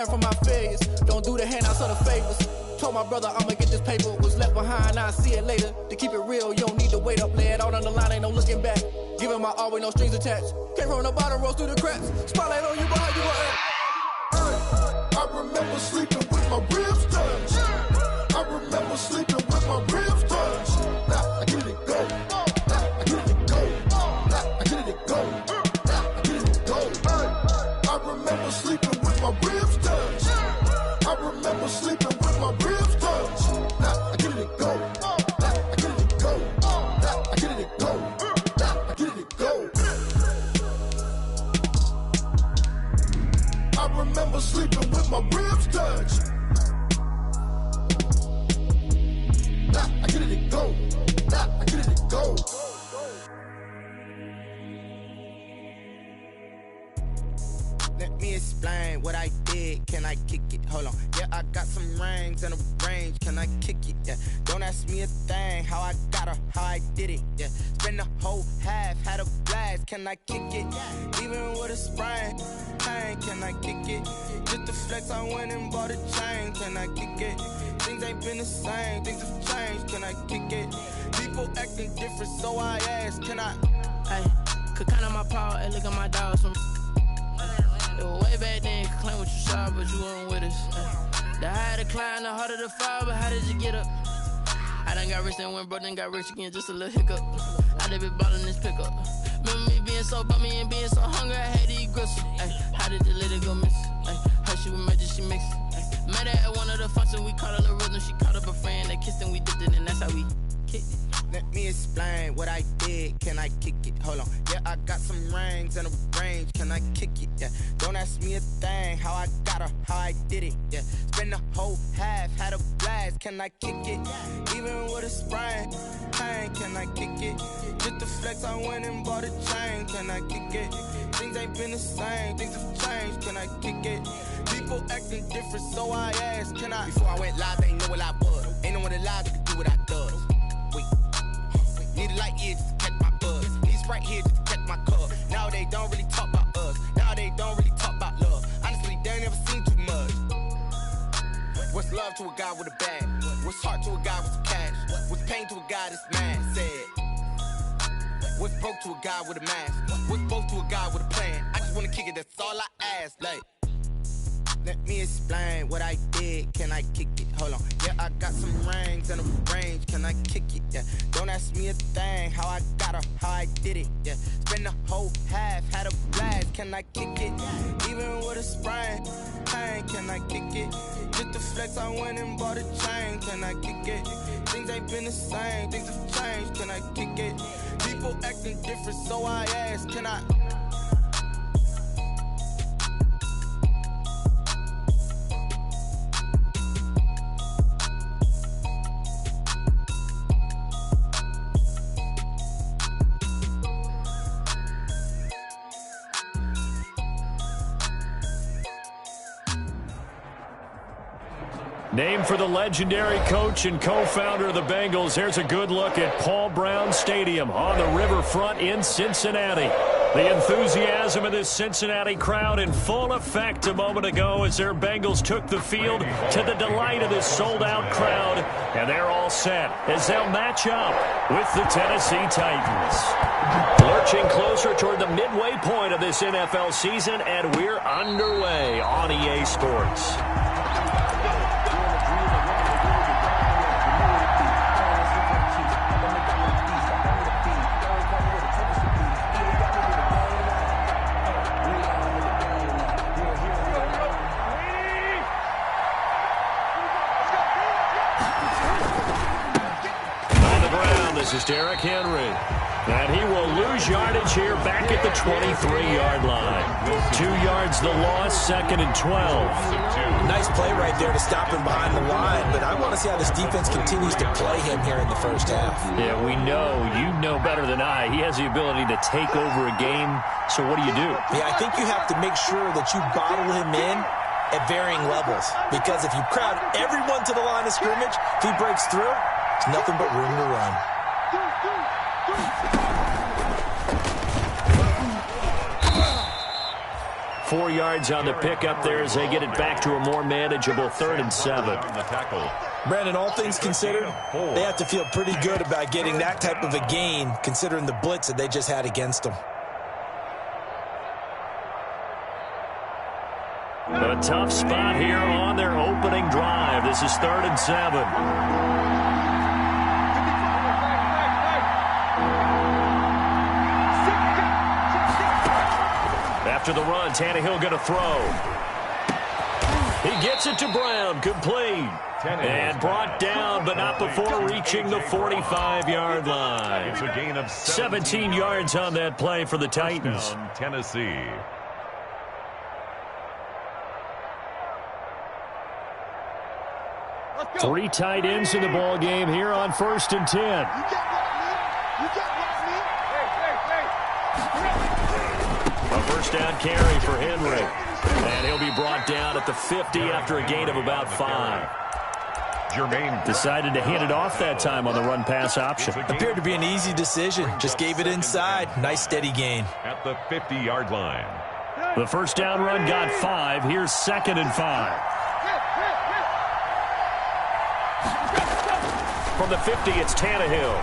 From my failures, don't do the handouts or the favors. Told my brother I'ma get this paper, was left behind, I'll see it later. To keep it real, you don't need to wait up, lay it out on the line, ain't no looking back. Giving my all with no strings attached. Came from the bottom, rose through the cracks. Spotlight on you, but how you gon' act? I remember sleeping with my ribs touched. I remember sleeping with my ribs touched. Now I get it go. Now I get it go. Now I get it go. Now I get it go. I remember sleeping with my ribs touched. I remember sleeping with my ribs touched. Now I get it go. Now I get it go. Now I get it go. Now I get it go. I remember sleeping with my ribs touched. Now I get it go. Now I get it go. Let me explain what I did. Can I kick it? Hold on. Yeah, I got some rings and a range. Can I kick it? Yeah. Don't ask me a thing. How I got her, how I did it. Yeah. Spend the whole half, had a blast. Can I kick it? Even with a sprain. Pain, can I kick it? Just the flex, I went and bought a chain. Can I kick it? Things ain't been the same. Things have changed. Can I kick it? People acting different, so I ask. Can I? Hey, could count on my power and look at my dogs from. Way back then, you could claim what you saw, but you weren't with us. The higher the climb, the harder the fall, but how did you get up? I done got rich and went broke, then got rich again, just a little hiccup. I done been ballin' this pickup. Remember me being so bummy and being so hungry, I had to eat gristle. How did the lady go miss? Her she was magic, she mixed. Met her at one of the functions, we caught her the rhythm, she caught up a friend, they kissed and we dipped it, and that's how we kicked it. Let me explain what I did. Can I kick it? Hold on. Yeah, I got some rings and a range. Can I kick it? Yeah. Don't ask me a thing. How I got her, how I did it. Yeah. Spend the whole half, had a blast. Can I kick it? Even with a sprain. Pain, can I kick it? Just the flex, I went and bought a chain. Can I kick it? Things ain't been the same. Things have changed. Can I kick it? People acting different, so I ask. Can I? Before I went live, they ain't know what I was. Ain't no one alive that could do what I does. Wait. Need a light here just to catch my buzz. Need Sprite here just to catch my cup. Now they don't really talk about us. Now they don't really talk about love. Honestly, they ain't never seen too much. What's love to a guy with a bag? What's heart to a guy with some cash? What's pain to a guy that's mad? Said. What's broke to a guy with a mask? What's both to a guy with a plan? I just wanna kick it, that's all I ask. Like, let me explain what I did. Can I kick it? Hold on. Yeah, I got some rings and a range. Can I kick it? Yeah. Don't ask me a thing. How I got her, how I did it. Yeah. Spend the whole half, had a blast. Can I kick it? Even with a sprain. Pain, can I kick it? Just the flex, I went and bought a chain. Can I kick it? Things ain't been the same. Things have changed. Can I kick it? People acting different, so I ask. Can I? Named for the legendary coach and co-founder of the Bengals, here's a good look at Paul Brown Stadium on the riverfront in Cincinnati. The enthusiasm of this Cincinnati crowd in full effect a moment ago as their Bengals took the field to the delight of this sold-out crowd. And they're all set as they'll match up with the Tennessee Titans. Lurching closer toward the midway point of this NFL season, and we're underway on EA Sports. This is Derrick Henry. And he will lose yardage here back at the 23-yard line. 2 yards the loss, 2nd and 12. Nice play right there to stop him behind the line, but I want to see how this defense continues to play him here in the first half. Yeah, we know, you know better than I, he has the ability to take over a game, so what do you do? Yeah, I think you have to make sure that you bottle him in at varying levels, because if you crowd everyone to the line of scrimmage, if he breaks through, there's nothing but room to run. 4 yards on the pickup there as they get it back to a more manageable 3rd and 7. Brandon, all things considered, they have to feel pretty good about getting that type of a gain considering the blitz that they just had against them. A tough spot here on their opening drive. This is 3rd and 7. After the run, Tannehill going to throw. He gets it to Brown, complete. And brought down, but not before reaching the 45-yard line. It's a gain of 17 yards on that play for the Titans. Tennessee. Three tight ends in the ball game here on 1st and 10. A first down carry for Henry. And he'll be brought down at the 50 after a gain of about 5. Jermaine decided to hand it off that time on the run-pass option. Appeared to be an easy decision. Just gave it inside. Nice steady gain. At the 50-yard line. The first down run got 5. Here's 2nd and 5. From the 50, it's Tannehill.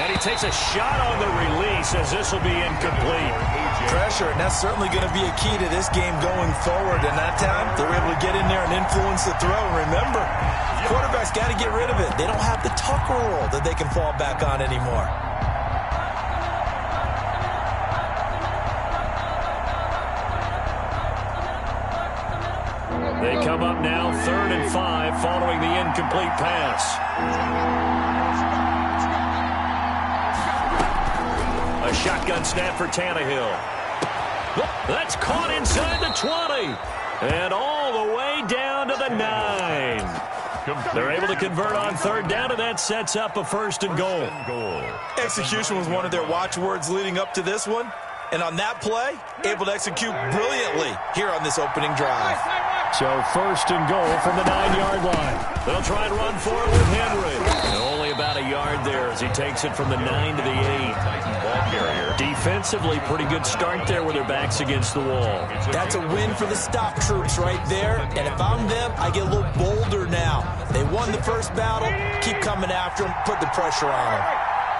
And he takes a shot on the release as this will be incomplete. Pressure, and that's certainly going to be a key to this game going forward. And that time, they were able to get in there and influence the throw. Remember, quarterbacks got to get rid of it. They don't have the tucker roll that they can fall back on anymore. They come up now 3rd and 5 following the incomplete pass. A shotgun snap for Tannehill. That's caught inside the 20. And all the way down to the 9. They're able to convert on 3rd down, and that sets up a 1st and goal. Execution was one of their watchwords leading up to this one. And on that play, able to execute brilliantly here on this opening drive. So 1st and goal from the 9-yard line. They'll try and run for it with Henry. And only about a yard there as he takes it from the 9 to the 8. Ball carrier. Defensively, pretty good start there with their backs against the wall. That's a win for the stop troops right there. And if I'm them, I get a little bolder now. They won the first battle. Keep coming after them. Put the pressure on them.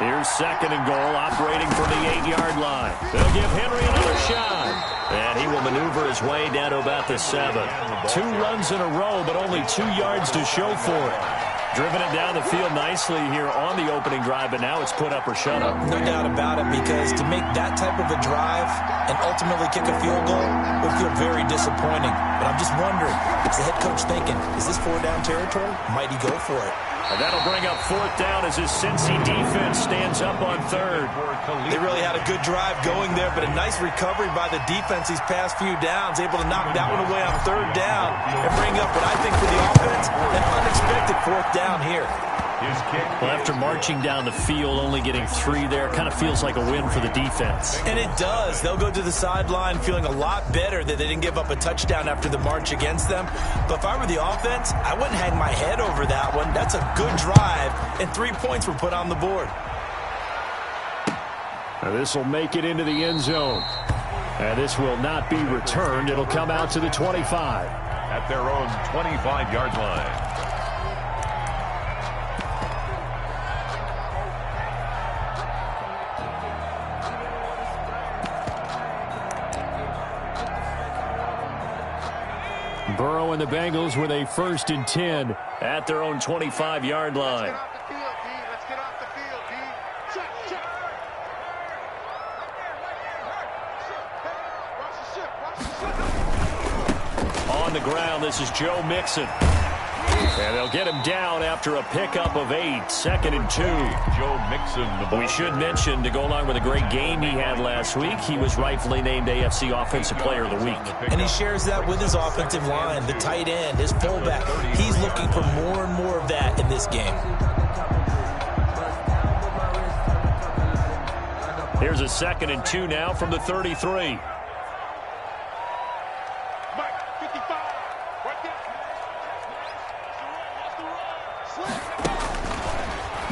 Here's 2nd and goal, operating from the 8-yard line. They'll give Henry another shot. And he will maneuver his way down to about the 7. 2 runs in a row, but only 2 yards to show for it. Driven it down the field nicely here on the opening drive, but now it's put up or shut up. No doubt about it, because to make that type of a drive and ultimately kick a field goal would feel very disappointing. But I'm just wondering, is the head coach thinking, is this 4-down territory? Might he go for it? And that'll bring up 4th down as his Cincy defense stands up on 3rd. They really had a good drive going there, but a nice recovery by the defense these past few downs, able to knock that one away on 3rd down and bring up what I think for the offense, an unexpected 4th down here. Well, after marching down the field, only getting 3 there, kind of feels like a win for the defense. And it does. They'll go to the sideline feeling a lot better that they didn't give up a touchdown after the march against them. But if I were the offense, I wouldn't hang my head over that one. That's a good drive, and 3 points were put on the board. Now this will make it into the end zone. And this will not be returned. It'll come out to the 25. At their own 25-yard line. Burrow and the Bengals with a 1st and 10 at their own 25-yard line. On the ground, this is Joe Mixon. And they'll get him down after a pickup of 8. 2nd and 2. Joe Mixon. We should mention, to go along with a great game he had last week, he was rightfully named AFC Offensive Player of the Week. And he shares that with his offensive line, the tight end, his fullback. He's looking for more and more of that in this game. Here's a 2nd and 2 now from the 33.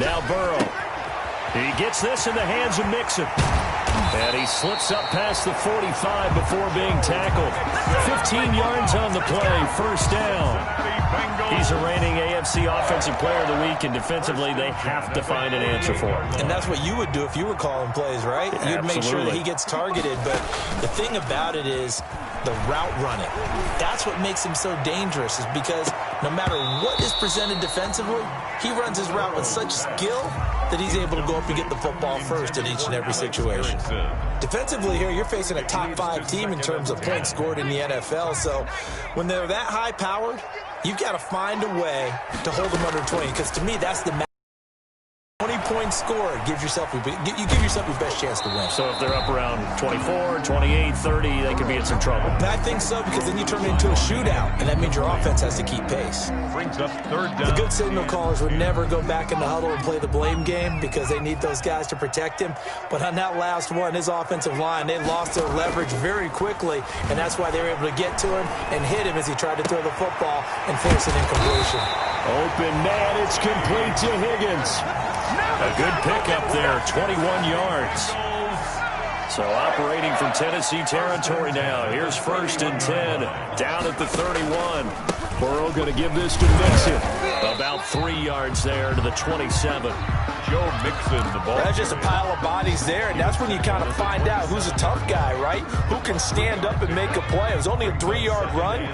Now Burrow. He gets this in the hands of Mixon. And he slips up past the 45 before being tackled. 15 yards on the play, first down. He's a reigning AFC Offensive Player of the Week, and defensively they have to find an answer for him. And that's what you would do if you were calling plays, right? You'd make sure that he gets targeted. But the thing about it is the route running. That's what makes him so dangerous, is because no matter what is presented defensively, he runs his route with such skill that he's able to go up and get the football first in each and every situation. Defensively here, you're facing a top 5 team in terms of points scored in the NFL. So when they're that high-powered, you've got to find a way to hold them under 20, because to me, that's the 20-point score. You give yourself your best chance to win. So if they're up around 24, 28, 30, they could be in some trouble. I think so, because then you turn it into a shootout, and that means your offense has to keep pace. Brings up third down. The good signal callers would never go back in the huddle and play the blame game, because they need those guys to protect him. But on that last one, his offensive line, they lost their leverage very quickly, and that's why they were able to get to him and hit him as he tried to throw the football and force an incompletion. Open man, it's complete to Higgins. A good pickup there, 21 yards. So operating from Tennessee territory now. Here's 1st and 10, down at the 31. Burrow going to give this to Mixon. About 3 yards there to the 27. Joe Mixon, the ball. That's just a pile of bodies there, and that's when you kind of find out who's a tough guy, right? Who can stand up and make a play. It was only a 3-yard run,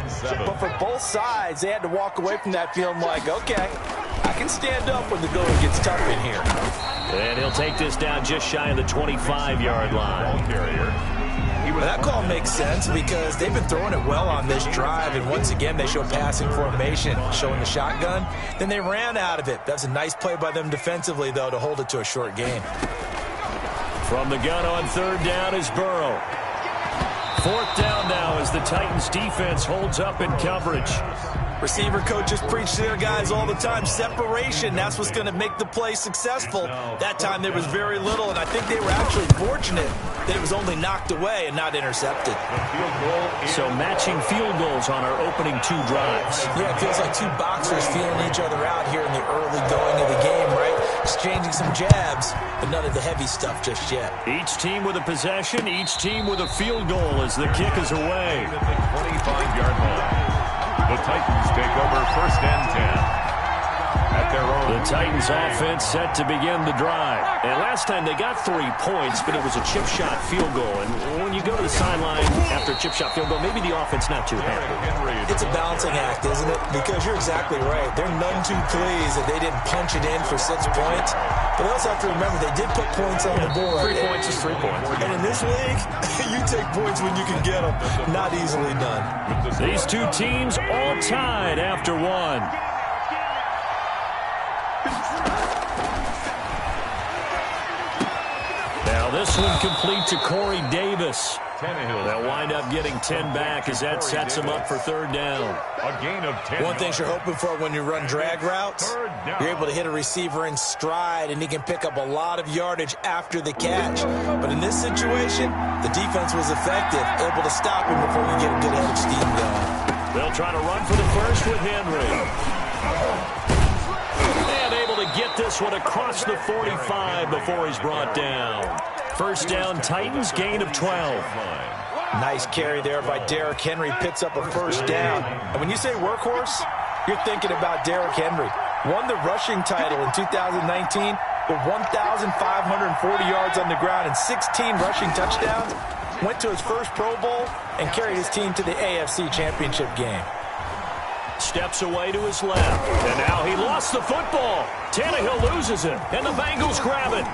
but for both sides, they had to walk away from that feeling like, okay, I can stand up when the going gets tough in here. And he'll take this down just shy of the 25-yard line. Ball carrier. That call makes sense because they've been throwing it well on this drive, and once again they show passing formation, showing the shotgun. Then they ran out of it. That's a nice play by them defensively, though, to hold it to a short gain. From the gun on 3rd down is Burrow. 4th down now as the Titans defense holds up in coverage. Receiver coaches preach to their guys all the time. Separation, that's what's going to make the play successful. That time there was very little, and I think they were actually fortunate that it was only knocked away and not intercepted. So matching field goals on our opening 2 drives. Yeah, it feels like 2 boxers feeling each other out here in the early going of the game, right? Exchanging some jabs, but none of the heavy stuff just yet. Each team with a possession, each team with a field goal as the kick is away. 25-yard line. The Titans take over 1st and 10. At their own. The Titans offense set to begin the drive. And last time they got 3 points, but it was a chip shot field goal. And when you go to the sideline after a chip shot field goal, maybe the offense not too happy. It's a balancing act, isn't it? Because you're exactly right. They're none too pleased that they didn't punch it in for 6 points. But they also have to remember they did put points on the board. 3 points is 3 points. And in this league, you take points when you can get them. Not easily done. These 2 teams all tied after 1. Now this one complete to Corey Davis. They'll wind up getting 10 back as that sets them up for 3rd down. A gain of 10. One thing you're hoping for when you run drag routes, you're able to hit a receiver in stride, and he can pick up a lot of yardage after the catch. But in this situation, the defense was effective, able to stop him before you get a good head of steam going. They'll try to run for the first with Henry. And able to get this one across the 45 before he's brought down. 1st down, Titans, gain of 12. Nice carry there by Derrick Henry. Picks up a 1st down. And when you say workhorse, you're thinking about Derrick Henry. Won the rushing title in 2019 with 1,540 yards on the ground and 16 rushing touchdowns. Went to his first Pro Bowl and carried his team to the AFC Championship game. Steps away to his left. And now he lost the football. Tannehill loses it. And the Bengals grab it.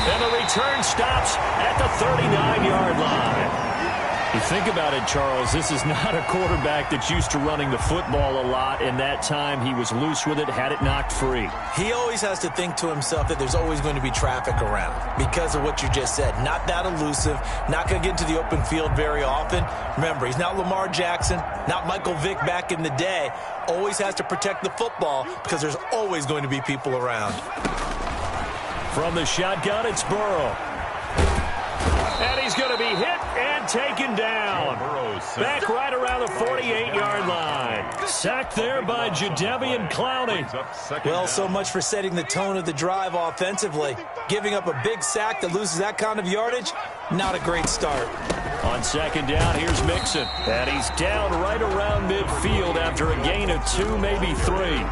And the return stops at the 39-yard line. You think about it, Charles, this is not a quarterback that's used to running the football a lot, and that time he was loose with it, had it knocked free. He always has to think to himself that there's always going to be traffic around because of what you just said. Not that elusive, not going to get into the open field very often. Remember, he's not Lamar Jackson, not Michael Vick back in the day. Always has to protect the football because there's always going to be people around. From the shotgun, it's Burrow. And he's going to be hit and and taken down. Back right around the 48-yard line. Sacked there by Jadeveon Clowney. Well, so much for setting the tone of the drive offensively. Giving up a big sack that loses that kind of yardage, not a great start. On second down, here's Mixon. And he's down right around midfield after a gain of 2, maybe 3.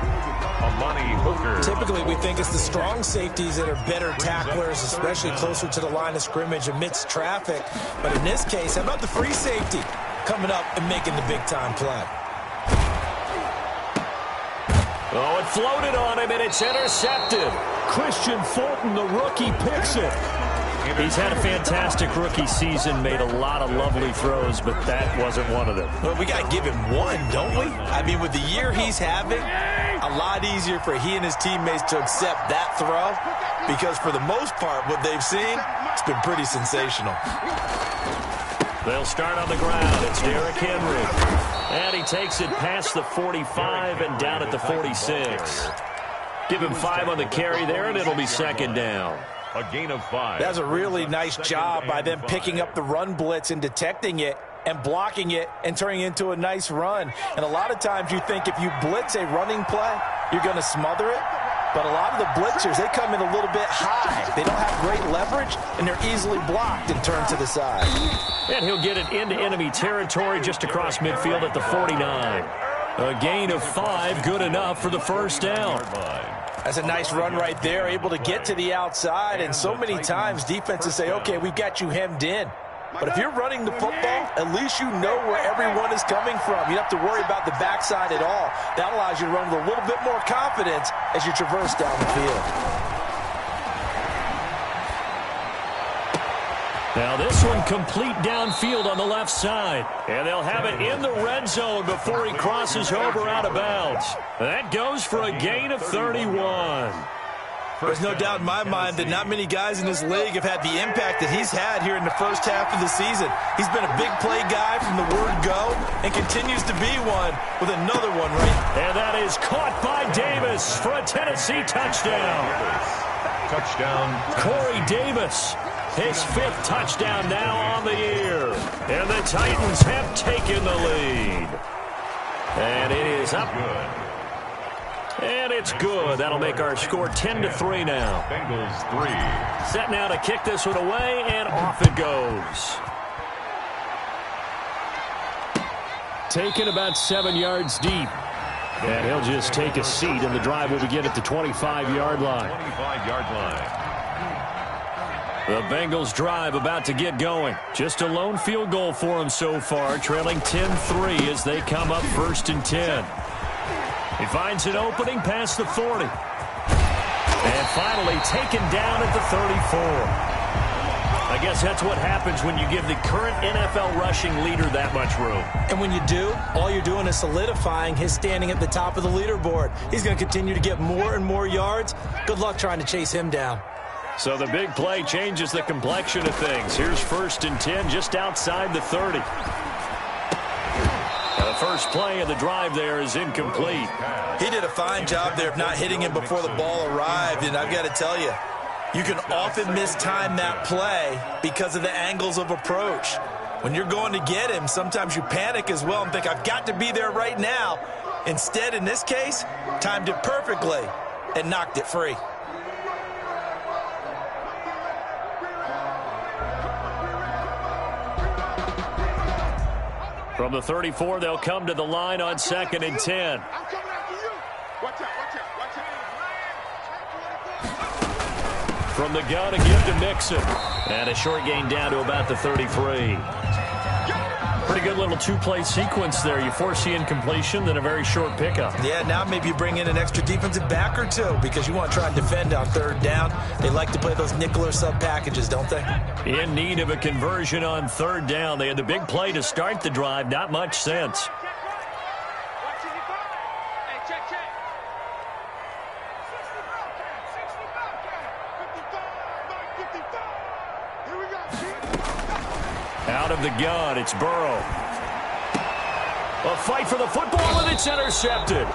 Typically, we think it's the strong safeties that are better tacklers, especially closer to the line of scrimmage amidst traffic. But in this case, how about the free safety coming up and making the big-time play? Oh, it floated on him, and it's intercepted. Christian Fulton, the rookie, picks it. He's had a fantastic rookie season, made a lot of lovely throws, but that wasn't one of them. Well, we got to give him one, don't we? I mean, with the year he's having, a lot easier for he and his teammates to accept that throw because for the most part, what they've seen, it's been pretty sensational. They'll start on the ground. It's Derrick Henry. And he takes it past the 45 and down at the 46. Give him 5 on the carry there, and it'll be second down. A gain of 5. That's a really nice job by them picking up the run blitz and detecting it and blocking it and turning it into a nice run. And a lot of times you think if you blitz a running play, you're going to smother it. But a lot of the blitzers, they come in a little bit high. They don't have great leverage, and they're easily blocked and turned to the side. And he'll get it into enemy territory just across midfield at the 49. A gain of 5, good enough for the first down. That's a nice run right there, able to get to the outside. And so many times defenses say, okay, we've got you hemmed in. But if you're running the football, at least you know where everyone is coming from. You don't have to worry about the backside at all. That allows you to run with a little bit more confidence as you traverse down the field. Now this one complete downfield on the left side. And they'll have it in the red zone before he crosses over out of bounds. That goes for a gain of 31. There's no doubt in my mind that not many guys in this league have had the impact that he's had here in the first half of the season. He's been a big play guy from the word go and continues to be one with another one right. And that is caught by Davis for a Tennessee touchdown. Touchdown. Corey Davis, his 5th touchdown now on the year. And the Titans have taken the lead. And it is up. And it's good. That'll make our score 10-3 now. Bengals 3. Set now to kick this one away, and off it goes. Taken about 7 yards deep. And he'll just take a seat, and the drive will begin at the 25-yard line. 25-yard line. The Bengals drive about to get going. Just a lone field goal for them so far, trailing 10-3 as they come up 1st and 10. He finds an opening past the 40. And finally taken down at the 34. I guess that's what happens when you give the current NFL rushing leader that much room. And when you do, all you're doing is solidifying his standing at the top of the leaderboard. He's going to continue to get more and more yards. Good luck trying to chase him down. So the big play changes the complexion of things. Here's 1st and 10 just outside the 30. The first play of the drive there is incomplete. He did a fine job there of not hitting him before the ball arrived, and I've got to tell you, you can often mistime that play because of the angles of approach. When you're going to get him, sometimes you panic as well and think, I've got to be there right now. Instead, in this case, timed it perfectly and knocked it free. From the 34, they'll come to the line on 2nd and 10. From the gun, a give to Mixon. And a short gain down to about the 33. Pretty good little 2-play sequence there. You force the incompletion, then a very short pickup. Yeah, now maybe you bring in an extra defensive back or two because you want to try and defend on 3rd down. They like to play those nickel or sub packages, don't they? In need of a conversion on 3rd down. They had the big play to start the drive. Not much sense. Out of the gun, it's Burrow. A fight for the football, and it's intercepted.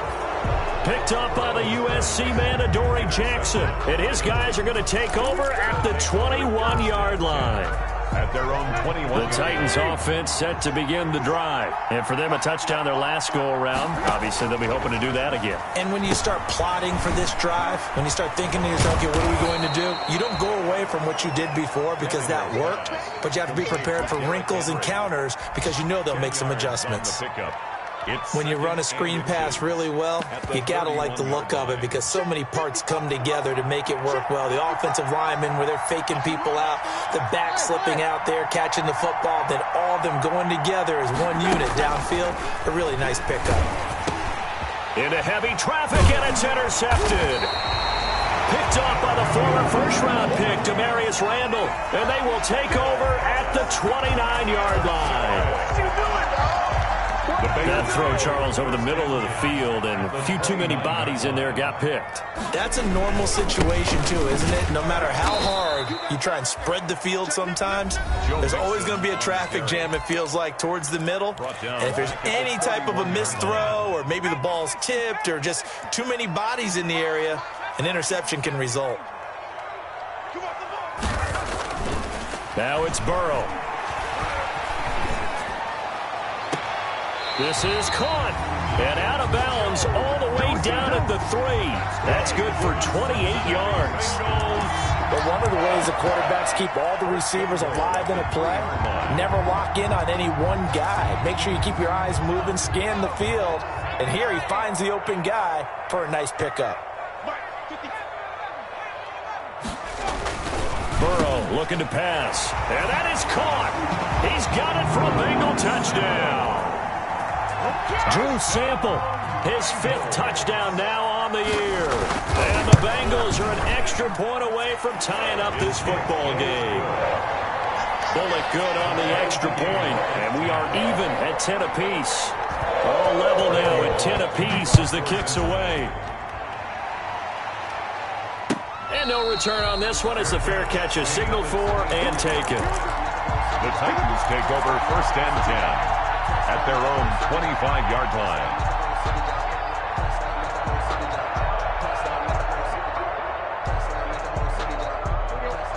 Picked up by the USC man, Adoree Jackson. And his guys are going to take over at the 21-yard line. at their own 21. The Titans offense set to begin the drive. And for them, a touchdown their last go-around. Obviously, they'll be hoping to do that again. And when you start plotting for this drive, when you start thinking to yourself, okay, what are we going to do? You don't go away from what you did before because that worked, but you have to be prepared for wrinkles and counters because you know they'll make some adjustments. When you run a screen pass really well, you got to like the look of it because so many parts come together to make it work well. The offensive linemen where they're faking people out, the back slipping out there, catching the football, then all of them going together as one unit downfield. A really nice pickup. Into heavy traffic, and it's intercepted. Picked off by the former first-round pick, Demarius Randall, and they will take over at the 29-yard line. That throw, Charles, over the middle of the field, and a few too many bodies in there got picked. That's a normal situation, too, isn't it? No matter how hard you try and spread the field sometimes, there's always going to be a traffic jam, it feels like, towards the middle. And if there's any type of a missed throw or maybe the ball's tipped or just too many bodies in the area, an interception can result. Now it's Burrow. This is caught and out of bounds all the way down at the 3. That's good for 28 yards. But one of the ways the quarterbacks keep all the receivers alive in a play, never lock in on any one guy. Make sure you keep your eyes moving, scan the field, and here he finds the open guy for a nice pickup. Burrow looking to pass, and that is caught. He's got it for a Bengal touchdown. Drew Sample, his 5th touchdown now on the year. And the Bengals are an extra point away from tying up this football game. Bullet good on the extra point, and we are even at 10 apiece. All level now at 10 apiece as the kick's away. And no return on this one as the fair catch is signaled for and taken. The Titans take over 1st and 10. At their own 25-yard line.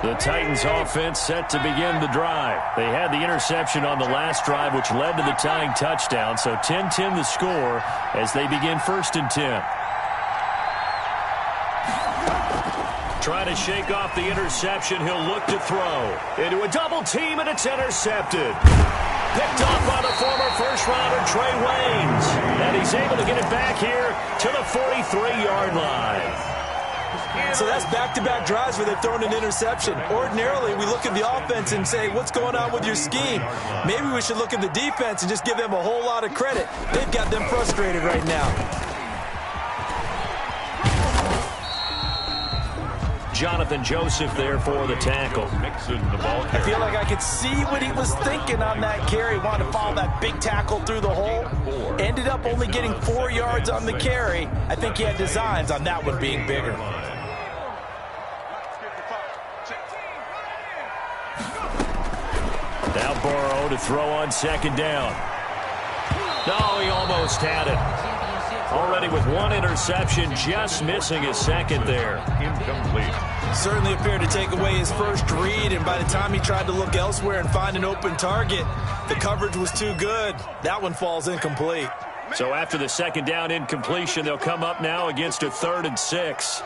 The Titans offense set to begin the drive. They had the interception on the last drive, which led to the tying touchdown. So 10-10 the score as they begin 1st and 10. Trying to shake off the interception. He'll look to throw. Into a double team, and it's intercepted. Picked off by the former first-rounder, Trey Waynes. And he's able to get it back here to the 43-yard line. So that's back-to-back drives where they've thrown an interception. Ordinarily, we look at the offense and say, what's going on with your scheme? Maybe we should look at the defense and just give them a whole lot of credit. They've got them frustrated right now. Jonathan Joseph there for the tackle. I feel like I could see what he was thinking on that carry. Wanted to follow that big tackle through the hole. Ended up only getting 4 yards on the carry. I think he had designs on that one being bigger. Now Burrow to throw on 2nd down. No, he almost had it. Already with 1 interception, just missing his 2nd there. Incomplete. Certainly appeared to take away his first read, and by the time he tried to look elsewhere and find an open target, the coverage was too good. That one falls incomplete. So after the 2nd down incompletion, they'll come up now against a 3rd and 6.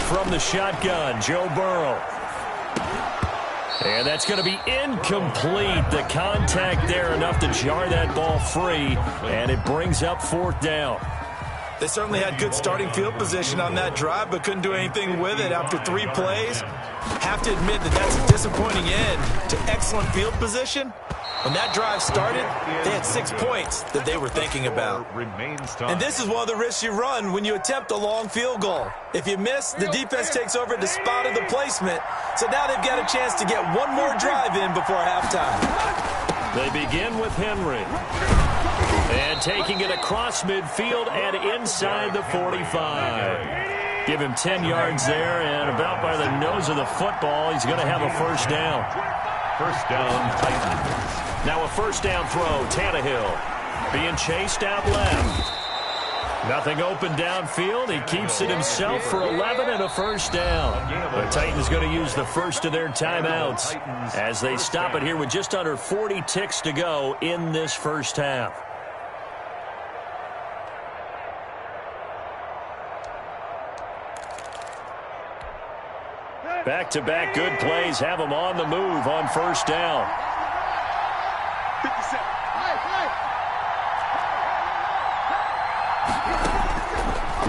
From the shotgun, Joe Burrow. And that's going to be incomplete. The contact there enough to jar that ball free, and it brings up 4th down. They certainly had good starting field position on that drive, but couldn't do anything with it after 3 plays. Have to admit that that's a disappointing end to excellent field position. When that drive started, they had 6 points that they were thinking about. And this is one of the risks you run when you attempt a long field goal. If you miss, the defense takes over the spot of the placement. So now they've got a chance to get one more drive in before halftime. They begin with Henry. And taking it across midfield and inside the 45. Give him 10 yards there, and about by the nose of the football, he's going to have a 1st down. 1st down, Titans. Now a 1st down throw, Tannehill being chased out left. Nothing open downfield. He keeps it himself for 11 and a first down. The Titans going to use the first of their timeouts as they stop it here with just under 40 ticks to go in this first half. Back-to-back good plays have them on the move on first down.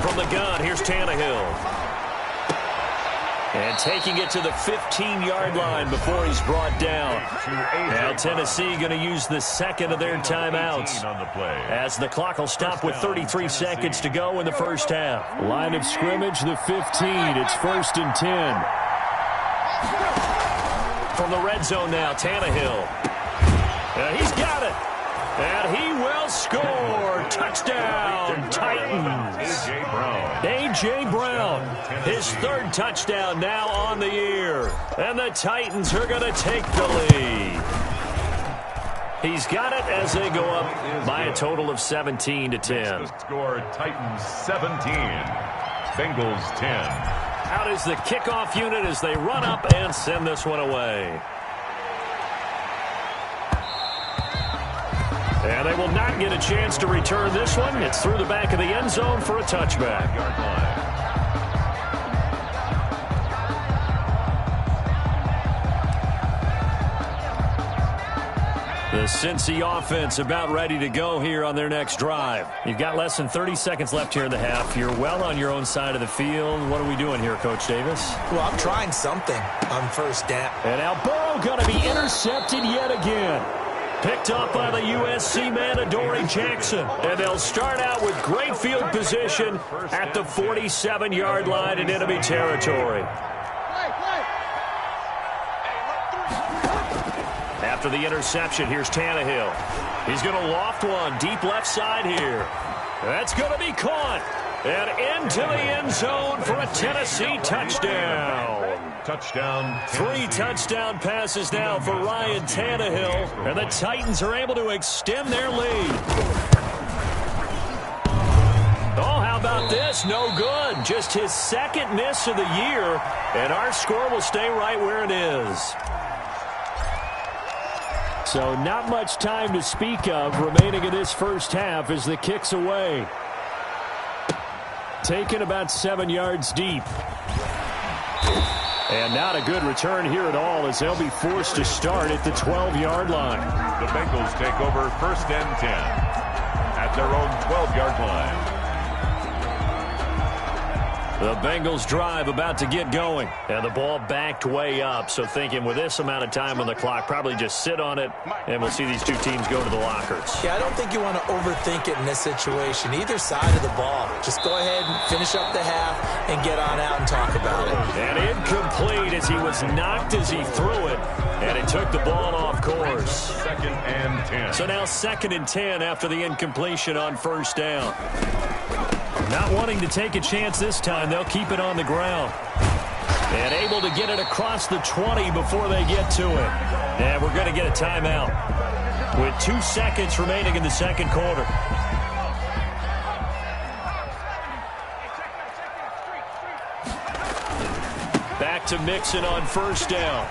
From the gun, here's Tannehill. And taking it to the 15-yard line before he's brought down. Now Tennessee going to use the second of their timeouts as the clock will stop with 33 seconds to go in the first half. Line of scrimmage, the 15. It's 1st and 10. From the red zone now, Tannehill. He's got it. And he will score. Touchdown, Titans. A.J. Brown, his third touchdown now on the year. And the Titans are going to take the lead. He's got it as they go up by a total of 17-10. The score, Titans 17, Bengals 10. Out is the kickoff unit as they run up and send this one away. And they will not get a chance to return this one. It's through the back of the end zone for a touchback. The Cincy offense about ready to go here on their next drive. You've got less than 30 seconds left here in the half. You're well on your own side of the field. What are we doing here, Coach Davis? Well, I'm trying something on first down. And now Burrow going to be intercepted yet again. Picked up by the USC man, Adoree Jackson. And they'll start out with great field position at the 47-yard line in enemy territory. After the interception, here's Tannehill. He's going to loft one deep left side here. That's going to be caught. And into the end zone for a Tennessee touchdown. Touchdown. 3 touchdown passes now for Ryan Tannehill. And the Titans are able to extend their lead. Oh, how about this? No good. Just his second miss of the year. And our score will stay right where it is. So not much time to speak of remaining in this first half as the kick's away. Taken about 7 yards deep. And not a good return here at all as they'll be forced to start at the 12-yard line. The Bengals take over 1st and 10 at their own 12-yard line. The Bengals drive about to get going. And the ball backed way up. So thinking with this amount of time on the clock, probably just sit on it, and we'll see these two teams go to the lockers. Yeah, I don't think you want to overthink it in this situation. Either side of the ball. Just go ahead and finish up the half and get on out and talk about it. And incomplete as he was knocked as he threw it. And it took the ball off course. 2nd and 10. So now 2nd and 10 after the incompletion on first down. Not wanting to take a chance this time, they'll keep it on the ground. And able to get it across the 20 before they get to it. And we're going to get a timeout with 2 seconds remaining in the second quarter. Back to Mixon on first down.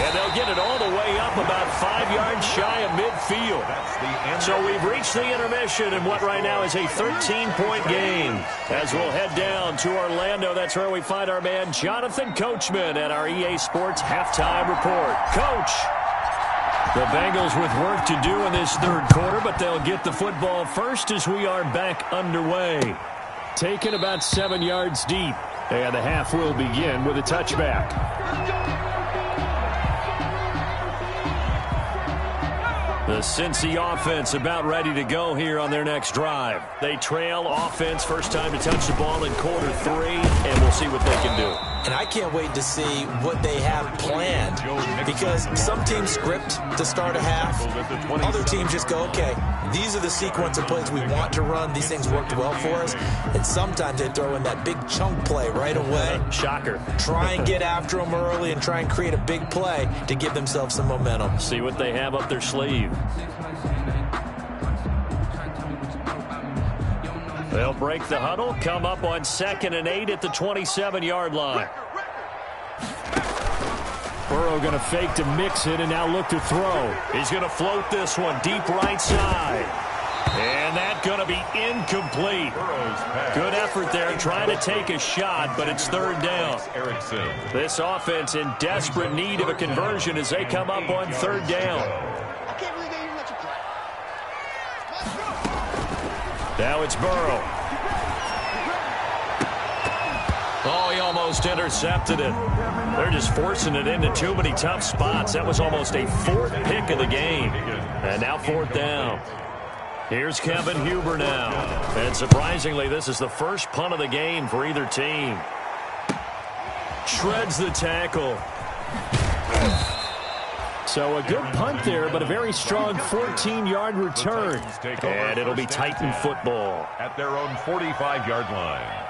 And they'll get it all the way up about 5 yards shy of midfield. So we've reached the intermission in what right now is a 13-point game. As we'll head down to Orlando, that's where we find our man Jonathan Coachman at our EA Sports Halftime Report. Coach, the Bengals with work to do in this third quarter, but they'll get the football first as we are back underway. Taken about 7 yards deep. And the half will begin with a touchback. The Cincy offense about ready to go here on their next drive. They trail offense, first time to touch the ball in quarter 3, and we'll see what they can do. And I can't wait to see what they have planned, because some teams script to start a half. Other teams just go, okay, these are the sequence of plays we want to run. These things worked well for us. And sometimes they throw in that big chunk play right away. Shocker. Try and get after them early and try and create a big play to give themselves some momentum. See what they have up their sleeve. They'll break the huddle, come up on 2nd and 8 at the 27-yard line. Burrow going to fake to mix it and now look to throw. He's going to float this one deep right side. And that's going to be incomplete. Good effort there trying to take a shot, but it's 3rd down. This offense in desperate need of a conversion as they come up on 3rd down. Now it's Burrow. Oh, he almost intercepted it. They're just forcing it into too many tough spots. That was almost a 4th pick of the game. And now 4th down. Here's Kevin Huber now. And surprisingly, this is the first punt of the game for either team. Shreds the tackle. So a good punt there, but a very strong 14-yard return. And it'll be Titan football. At their own 45-yard line.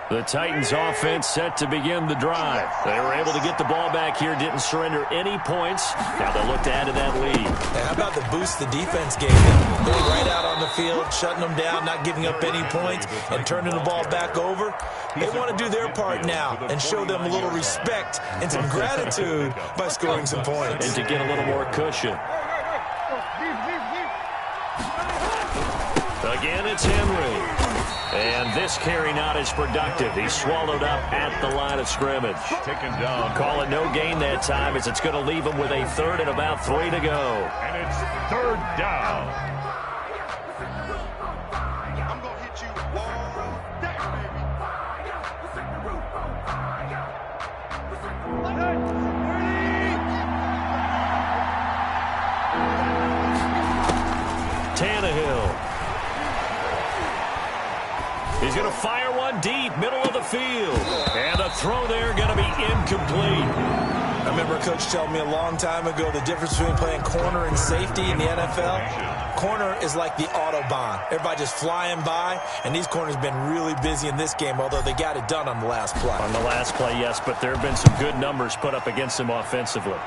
The Titans offense set to begin the drive. They were able to get the ball back here, didn't surrender any points. Now they'll look to add to that lead. How about the boost the defense gave them? Going right out on the field, shutting them down, not giving up any points, and turning the ball back over. They want to do their part now and show them a little respect and some gratitude by scoring some points. And to get a little more cushion. Again, it's Henry. And this carry not as productive. He's swallowed up at the line of scrimmage. Taken down. Call it no gain that time as it's going to leave him with a 3rd and about 3 to go. And it's 3rd down. I'm going to hit you all day, Tannehill. He's going to fire one deep, middle of the field. And a throw there going to be incomplete. I remember a coach telling me a long time ago the difference between playing corner and safety in the NFL. Corner is like the Autobahn. Everybody just flying by, and these corners have been really busy in this game, although they got it done on the last play. On the last play, yes, but there have been some good numbers put up against him offensively.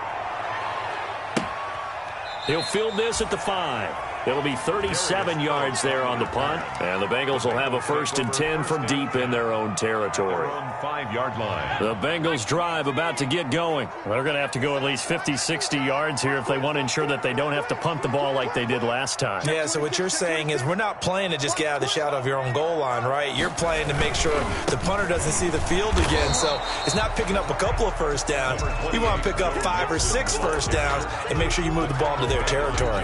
He'll field this at the 5. It'll be 37 yards there on the punt. And the Bengals will have a 1st and 10 from deep in their own territory. 5-yard line. The Bengals drive about to get going. They're going to have to go at least 50, 60 yards here if they want to ensure that they don't have to punt the ball like they did last time. Yeah, so what you're saying is we're not playing to just get out of the shadow of your own goal line, right? You're playing to make sure the punter doesn't see the field again. So it's not picking up a couple of first downs. You want to pick up 5 or 6 first downs and make sure you move the ball into their territory.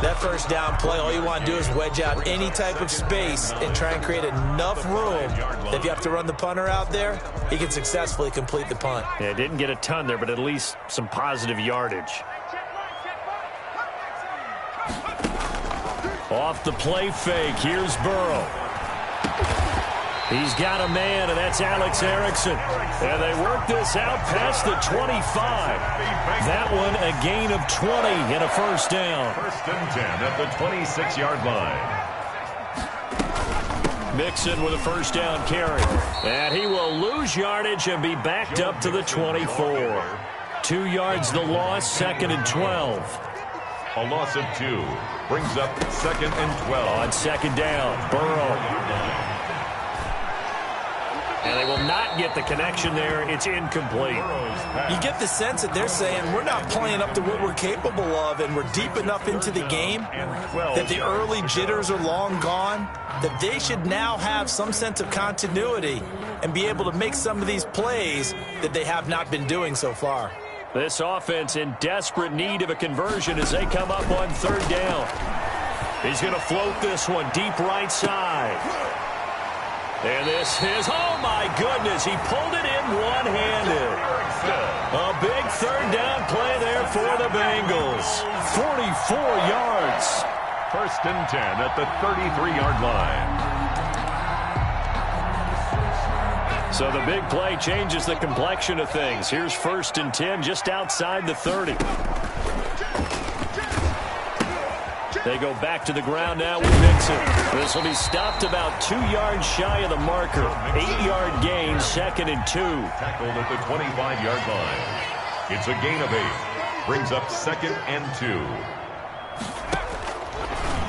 That first down play, all you want to do is wedge out any type of space and try and create enough room that if you have to run the punter out there, he can successfully complete the punt. Yeah, didn't get a ton there, but at least some positive yardage. Off the play fake, here's Burrow. He's got a man, and that's Alex Erickson. And they work this out past the 25. That one a gain of 20 and a 1st down. 1st and 10 at the 26-yard line. Mixon with a 1st down carry. And he will lose yardage and be backed up to the 24. 2 yards the loss, 2nd and 12. A loss of 2 brings up 2nd and 12. On 2nd down, Burrow. And they will not get the connection there. It's incomplete. You get the sense that they're saying we're not playing up to what we're capable of, and we're deep enough into the game that the early jitters are long gone, that they should now have some sense of continuity and be able to make some of these plays that they have not been doing so far. This offense in desperate need of a conversion as they come up on 3rd down. He's going to float this one deep right side. And this is, oh my goodness, he pulled it in one-handed. A big 3rd down play there for the Bengals. 44 yards. 1st and 10 at the 33-yard line. So the big play changes the complexion of things. Here's 1st and 10 just outside the 30. They go back to the ground now with Mixon. This will be stopped about 2 yards shy of the marker. 8-yard gain, 2nd and 2. Tackled at the 25-yard line. It's a gain of 8. Brings up 2nd and 2.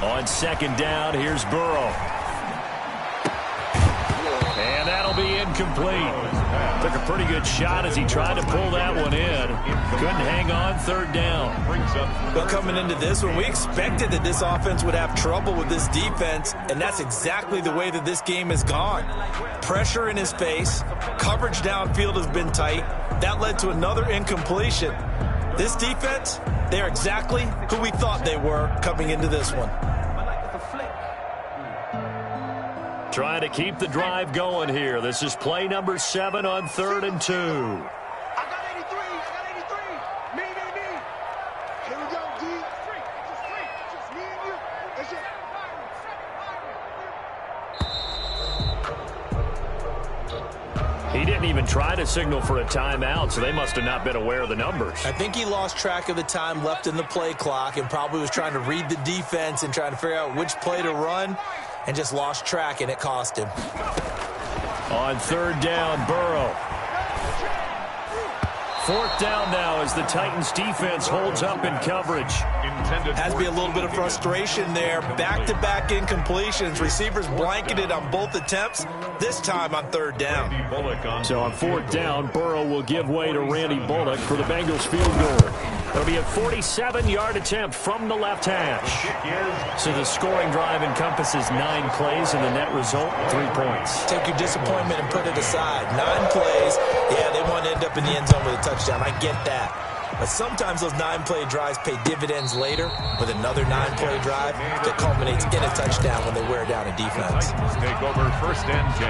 On 2nd down, here's Burrow. And that'll be incomplete. Took a pretty good shot as he tried to pull that one in. Couldn't hang on 3rd down. But coming into this one, we expected that this offense would have trouble with this defense, and that's exactly the way that this game has gone. Pressure in his face. Coverage downfield has been tight. That led to another incompletion. This defense, they're exactly who we thought they were coming into this one. Trying to keep the drive going here. This is play number 7 on 3rd and 2. I got 83. Me. Here we go, D. Just me and you. That's it. He didn't even try to signal for a timeout, so they must have not been aware of the numbers. I think he lost track of the time left in the play clock and probably was trying to read the defense and trying to figure out which play to run, and just lost track, and it cost him. On 3rd down, Burrow. 4th down now as the Titans defense holds up in coverage. Has to be a little bit of frustration there. Back-to-back incompletions. Receivers blanketed on both attempts, this time on 3rd down. So on 4th down, Burrow will give way to Randy Bullock for the Bengals field goal. It'll be a 47-yard attempt from the left hash. So the scoring drive encompasses 9 plays, and the net result, 3 points. Take your disappointment and put it aside. 9 plays. Yeah, they want to end up in the end zone with a touchdown. I get that. But sometimes those 9-play drives pay dividends later with another 9-play drive that culminates in a touchdown when they wear down a defense. The Titans take over 1st and 10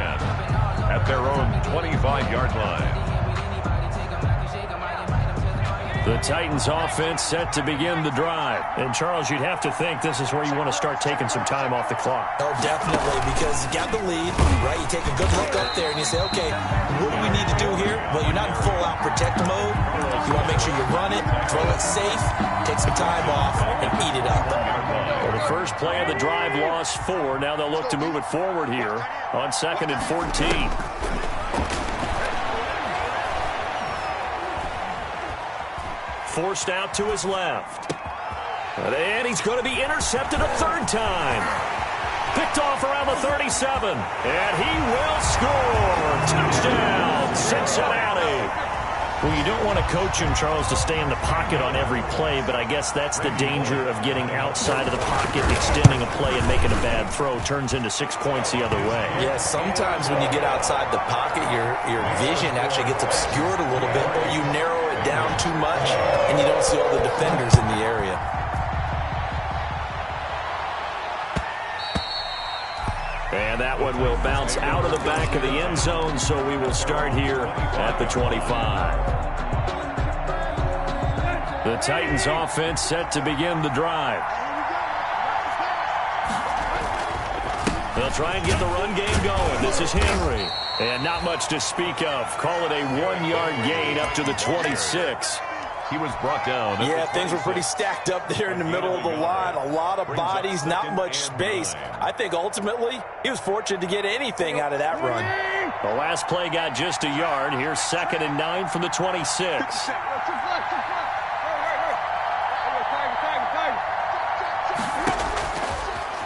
at their own 25-yard line. The Titans offense set to begin the drive. And, Charles, you'd have to think this is where you want to start taking some time off the clock. Oh, definitely, because you got the lead, right? You take a good look up there and you say, okay, what do we need to do here? Well, you're not in full-out protect mode. You want to make sure you run it, throw it safe, take some time off, and eat it up. Well, the first play of the drive lost 4. Now they'll look to move it forward here on 2nd and 14. Forced out to his left. And he's going to be intercepted a 3rd time. Picked off around the 37. And he will score. Touchdown, Cincinnati. Well, you don't want to coach him, Charles, to stay in the pocket on every play, but I guess that's the danger of getting outside of the pocket, extending a play, and making a bad throw. Turns into 6 points the other way. Yeah, sometimes when you get outside the pocket, your vision actually gets obscured a little bit, or you narrow it down too much, and you don't see all the defenders in the area. And that one will bounce out of the back of the end zone, so we will start here at the 25. The Titans offense set to begin the drive. They'll try and get the run game going. This is Henry. And not much to speak of. Call it a 1-yard gain up to the 26. He was brought down. Yeah, things were pretty stacked up there in the middle of the line. A lot of bodies, not much space. I think ultimately he was fortunate to get anything out of that run. The last play got just a yard. Here's 2nd and 9 from the 26.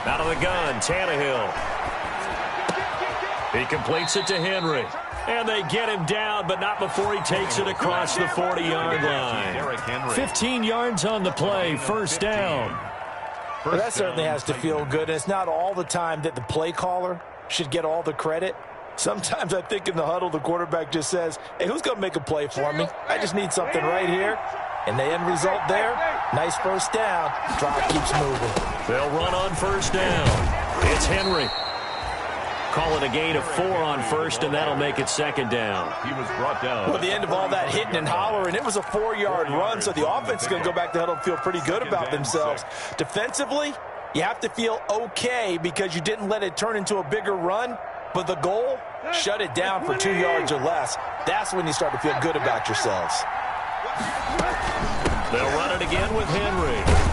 Out of the gun, Tannehill. He completes it to Henry. And they get him down, but not before he takes it across the 40-yard line. 15 yards on the play, 1st down. Well, that certainly has to feel good. And it's not all the time that the play caller should get all the credit. Sometimes I think in the huddle, the quarterback just says, hey, who's going to make a play for me? I just need something right here. And the end result there, nice 1st down. Drive keeps moving. They'll run on 1st down. It's Henry. Call it a gain of 4 on 1st, and that'll make it 2nd down. He was brought down. Well, at the end of all that hitting and hollering, it was a 4-yard run, so the offense is going to go back to the huddle and feel pretty good about themselves. Defensively, you have to feel okay because you didn't let it turn into a bigger run, but the goal, shut it down for 2 yards or less. That's when you start to feel good about yourselves. They'll run it again with Henry.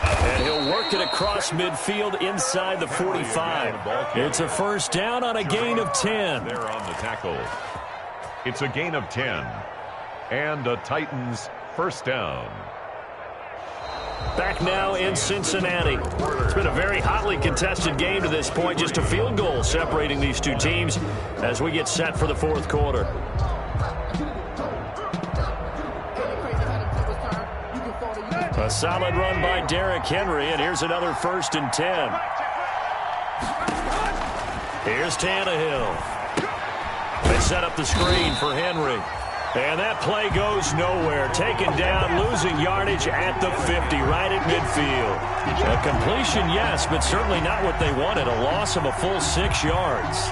And he'll work it across midfield inside the 45. It's a 1st down on a gain of 10. There on the tackle. It's a gain of 10. And a Titans 1st down. Back now in Cincinnati. It's been a very hotly contested game to this point. Just a field goal separating these two teams as we get set for the fourth quarter. A solid run by Derrick Henry, and here's another 1st and 10. Here's Tannehill. They set up the screen for Henry. And that play goes nowhere. Taken down, losing yardage at the 50, right at midfield. A completion, yes, but certainly not what they wanted. A loss of a full 6 yards.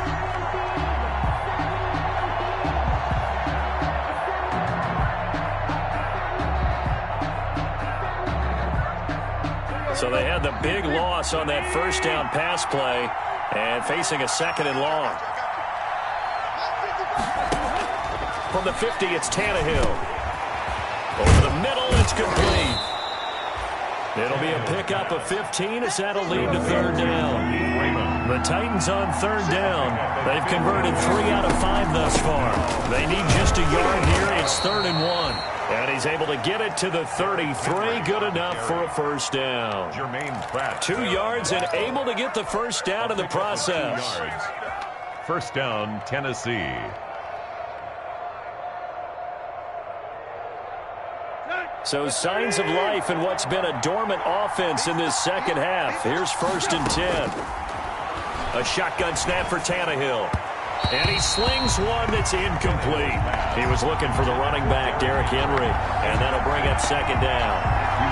So they had the big loss on that 1st down pass play and facing a 2nd and long. From the 50, it's Tannehill. Over the middle, it's complete. It'll be a pickup of 15 as that'll lead to 3rd down. The Titans on 3rd down. They've converted 3 out of 5 thus far. They need just a yard here. It's 3rd and 1. And he's able to get it to the 33. Good enough for a 1st down. 2 yards and able to get the 1st down in the process. 1st down, Tennessee. So signs of life in what's been a dormant offense in this 2nd half. Here's 1st and 10. A shotgun snap for Tannehill. And he slings one that's incomplete. He was looking for the running back, Derrick Henry, and that'll bring up 2nd down.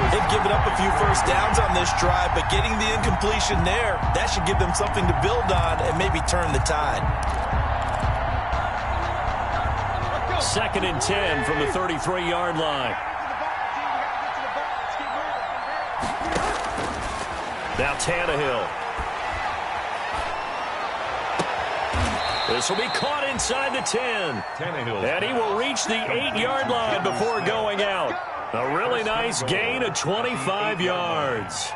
They've given up a few 1st downs on this drive, but getting the incompletion there, that should give them something to build on and maybe turn the tide. 2nd and 10 from the 33-yard line. Now Tannehill. This will be caught inside the 10. And he will reach the 8-yard line before going out. A really nice gain of 25 yards.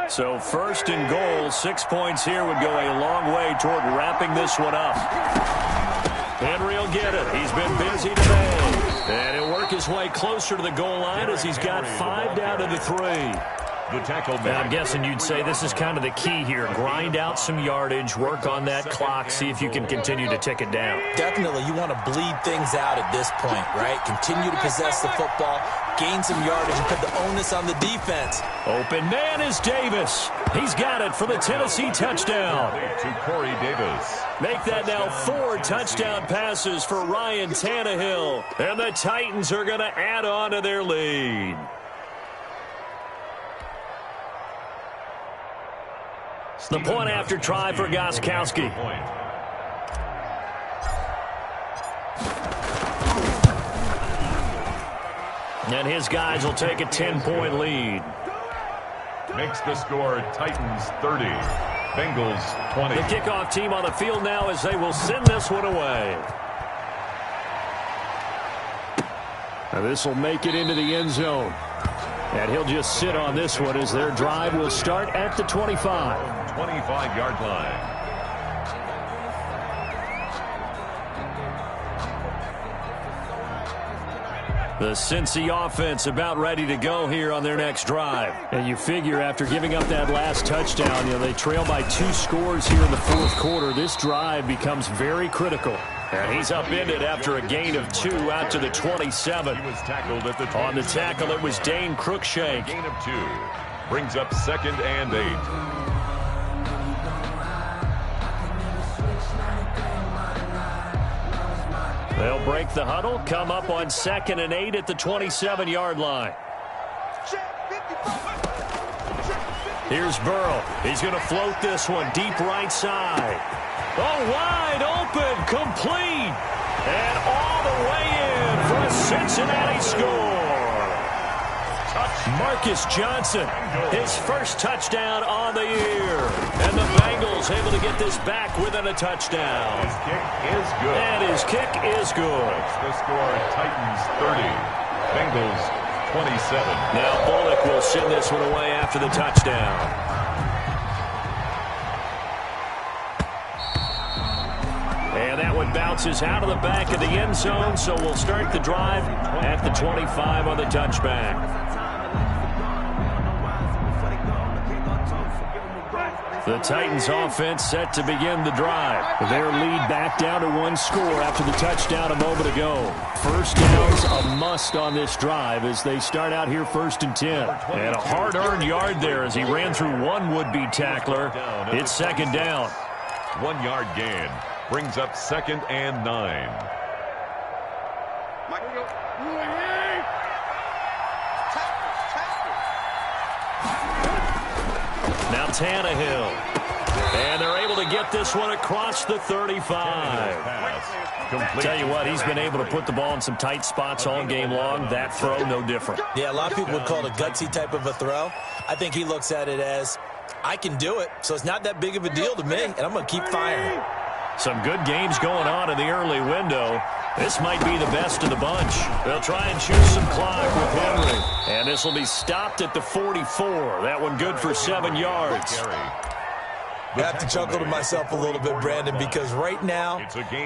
So 1st and goal, 6 points here would go a long way toward wrapping this one up. Henry will get it. He's been busy today. And he'll work his way closer to the goal line as he's got 5 down to the 3. I'm guessing you'd say this is kind of the key here. Grind out some yardage, work on that clock, see if you can continue to tick it down. Definitely. You want to bleed things out at this point, right? Continue to possess the football, gain some yardage, and put the onus on the defense. Open man is Davis. He's got it for the Tennessee touchdown. To Corey Davis. Make that now 4 touchdown passes for Ryan Tannehill. And the Titans are going to add on to their lead. The point after try for Gostkowski. And his guys will take a 10-point lead. Makes the score Titans 30, Bengals 20. The kickoff team on the field now as they will send this one away. Now this will make it into the end zone. And he'll just sit on this one as their drive will start at the 25. 25-yard line. The Cincy offense about ready to go here on their next drive. And you figure after giving up that last touchdown, they trail by 2 scores here in the fourth quarter. This drive becomes very critical. And he's upended after a gain of 2 out to the 27. He was tackled at the 27. On the tackle, it was Dane Cruikshank. Gain of 2. Brings up 2nd and 8. They'll break the huddle, come up on 2nd and 8 at the 27-yard line. Here's Burrow. He's going to float this one deep right side. Oh, wide open, complete, and all the way in for a Cincinnati score. Marcus Johnson, his first touchdown on the year. And the Bengals able to get this back within a touchdown. His kick is good. And his kick is good. The score, Titans 30, Bengals 27. Now Bullock will send this one away after the touchdown. And that Now it bounces out of the back of the end zone, so we'll start the drive at the 25 on the touchback. The Titans offense set to begin the drive. Their lead back down to 1 score after the touchdown a moment ago. First down's a must on this drive as they start out here 1st and 10. And a hard-earned yard there as he ran through one would-be tackler. It's 2nd down. 1 yard gain brings up 2nd and 9. Now Tannehill. And they're able to get this one across the 35. Tell you what, he's been able to put the ball in some tight spots all game long. That throw, no different. Yeah, a lot of people would call it a gutsy type of a throw. I think he looks at it as, I can do it, so it's not that big of a deal to me, and I'm going to keep firing. Some good games going on in the early window. This might be the best of the bunch. They'll try and choose some clock with Henry. And this will be stopped at the 44. That one good for 7 yards. I have to chuckle to myself a little bit, Brandon, because right now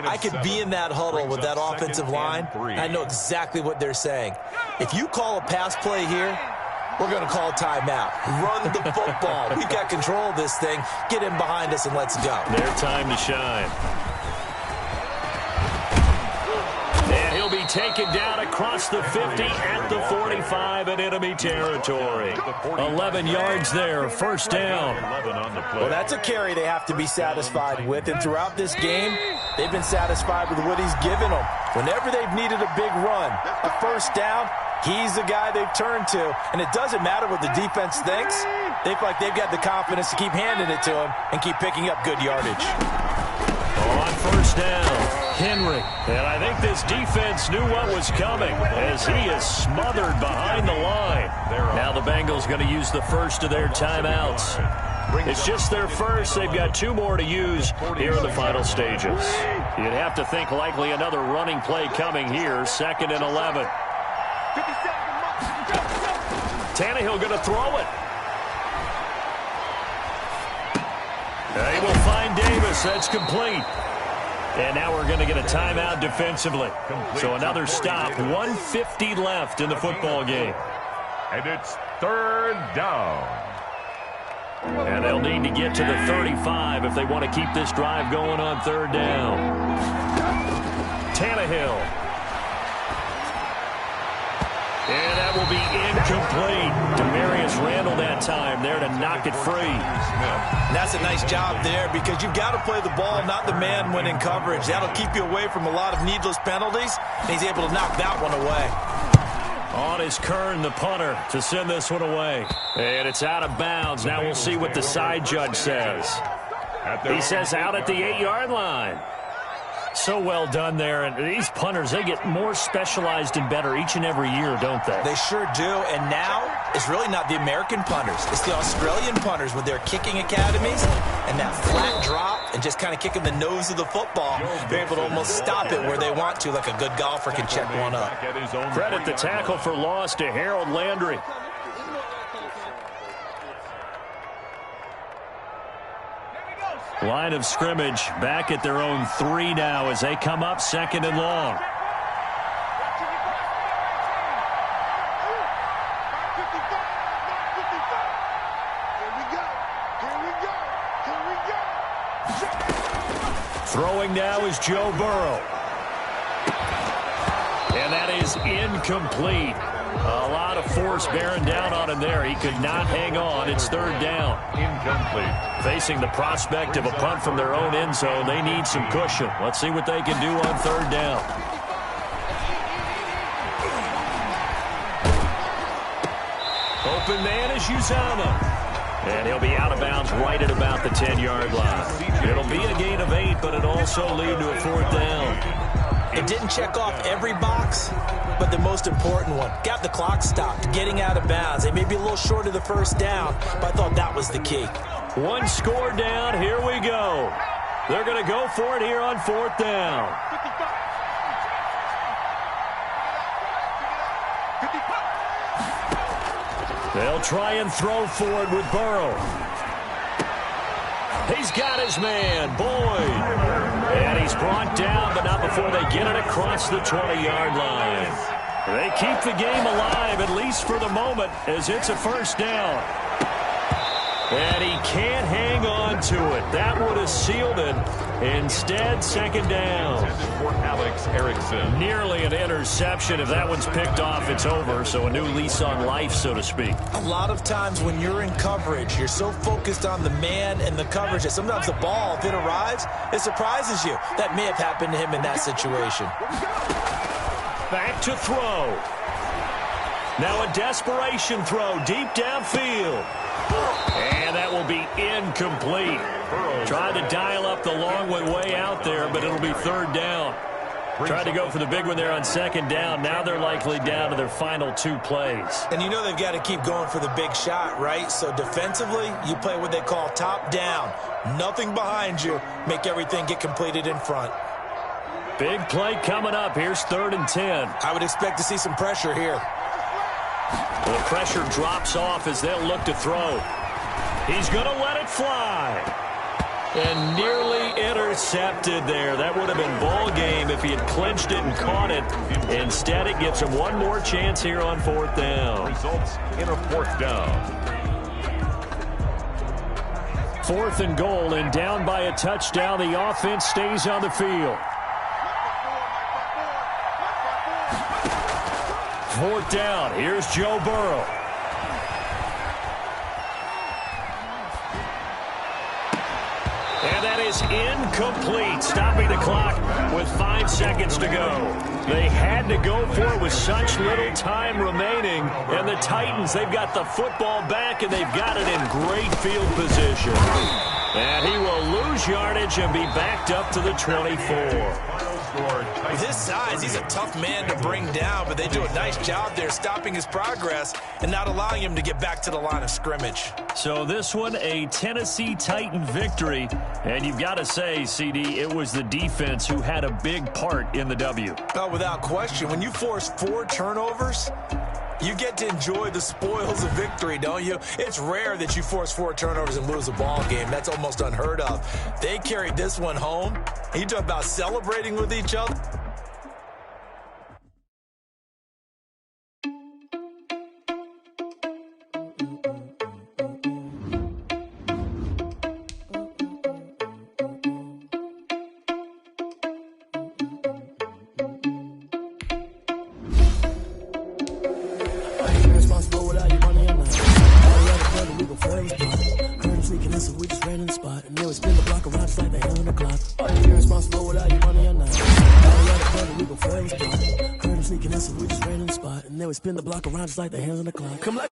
I could be in that huddle with that offensive line, and I know exactly what they're saying. If you call a pass play here, we're going to call a timeout. Run the football. We've got control of this thing. Get in behind us and let's go. Their time to shine. And he'll be taken down across the 50 at the 45 in enemy territory. 11 yards there, 1st down. Well, that's a carry they have to be satisfied with, and throughout this game, they've been satisfied with what he's given them. Whenever they've needed a big run, a 1st down, he's the guy they've turned to, and it doesn't matter what the defense thinks. They feel like they've got the confidence to keep handing it to him and keep picking up good yardage. On 1st down, Henry. And I think this defense knew what was coming as he is smothered behind the line. Now the Bengals going to use the first of their timeouts. It's just their first. They've got 2 more to use here in the final stages. You'd have to think likely another running play coming here, 2nd and 11. Tannehill going to throw it. He will find Davis. That's complete. And now we're going to get a timeout defensively. So another stop. 1:50 left in the football game. And it's 3rd down. And they'll need to get to the 35 if they want to keep this drive going on 3rd down. Tannehill. And that will be incomplete. Demarius Randall that time there to knock it free. And that's a nice job there because you've got to play the ball, not the man when in coverage. That'll keep you away from a lot of needless penalties, and he's able to knock that one away. On is Kern, the punter, to send this one away. And it's out of bounds. Now we'll see what the side judge says. He says out at the 8-yard line. So well done there. And these punters, they get more specialized and better each and every year, don't they? They sure do. And now it's really not the American punters. It's the Australian punters with their kicking academies and that flat drop and just kind of kicking the nose of the football. They're able to almost stop it where they want to, like a good golfer can check one up. Credit the tackle for loss to Harold Landry. Line of scrimmage back at their own 3 now as they come up 2nd and long. Throwing now is Joe Burrow. And that is incomplete. A lot of force bearing down on him there. He could not hang on. It's 3rd down. Incomplete. Facing the prospect of a punt from their own end zone, they need some cushion. Let's see what they can do on 3rd down. Open man is Uzama. And he'll be out of bounds right at about the 10-yard line. It'll be a gain of 8, but it'll also lead to a 4th down. It didn't check off every box, but the most important one. Got the clock stopped, getting out of bounds. They may be a little short of the 1st down, but I thought that was the key. 1 score down. Here we go. They're going to go for it here on 4th down. They'll try and throw for it with Burrow. He's got his man, Boyd. And he's brought down, but not before they get it across the 20-yard line. They keep the game alive, at least for the moment, as it's a first down. And he can't hang on to it. That would have sealed it. Instead, second down. For Alex Erickson. Nearly an interception. If that one's picked off, it's over. So a new lease on life, so to speak. A lot of times when you're in coverage, you're so focused on the man and the coverage that sometimes the ball, if it arrives, it surprises you. That may have happened to him in that situation. Back to throw. Now a desperation throw deep downfield. And that will be incomplete. Tried to dial up the long way out there, but it'll be third down. Tried to go for the big one there on second down. Now they're likely down to their final 2 plays. And you know they've got to keep going for the big shot, right? So defensively, you play what they call top down. Nothing behind you. Make everything get completed in front. Big play coming up. Here's 3rd and 10. I would expect to see some pressure here. The pressure drops off as they'll look to throw. He's going to let it fly. And nearly intercepted there. That would have been ball game if he had clinched it and caught it. Instead, it gives him one more chance here on 4th down. Results in a 4th down. 4th and goal, and down by a touchdown. The offense stays on the field. 4th down. Here's Joe Burrow. And that is incomplete, stopping the clock with 5 seconds to go. They had to go for it with such little time remaining. And the Titans, they've got the football back, and they've got it in great field position. And he will lose yardage and be backed up to the 24. With his size, he's a tough man to bring down, but they do a nice job there stopping his progress and not allowing him to get back to the line of scrimmage. So this one, a Tennessee Titan victory. And you've got to say, CD, it was the defense who had a big part in the W. Oh, without question. When you force 4 turnovers, you get to enjoy the spoils of victory, don't you? It's rare that you force 4 turnovers and lose a ball game. That's almost unheard of. They carried this one home. You talk about celebrating with each other. Spin the block around just like the hands on the clock. Come like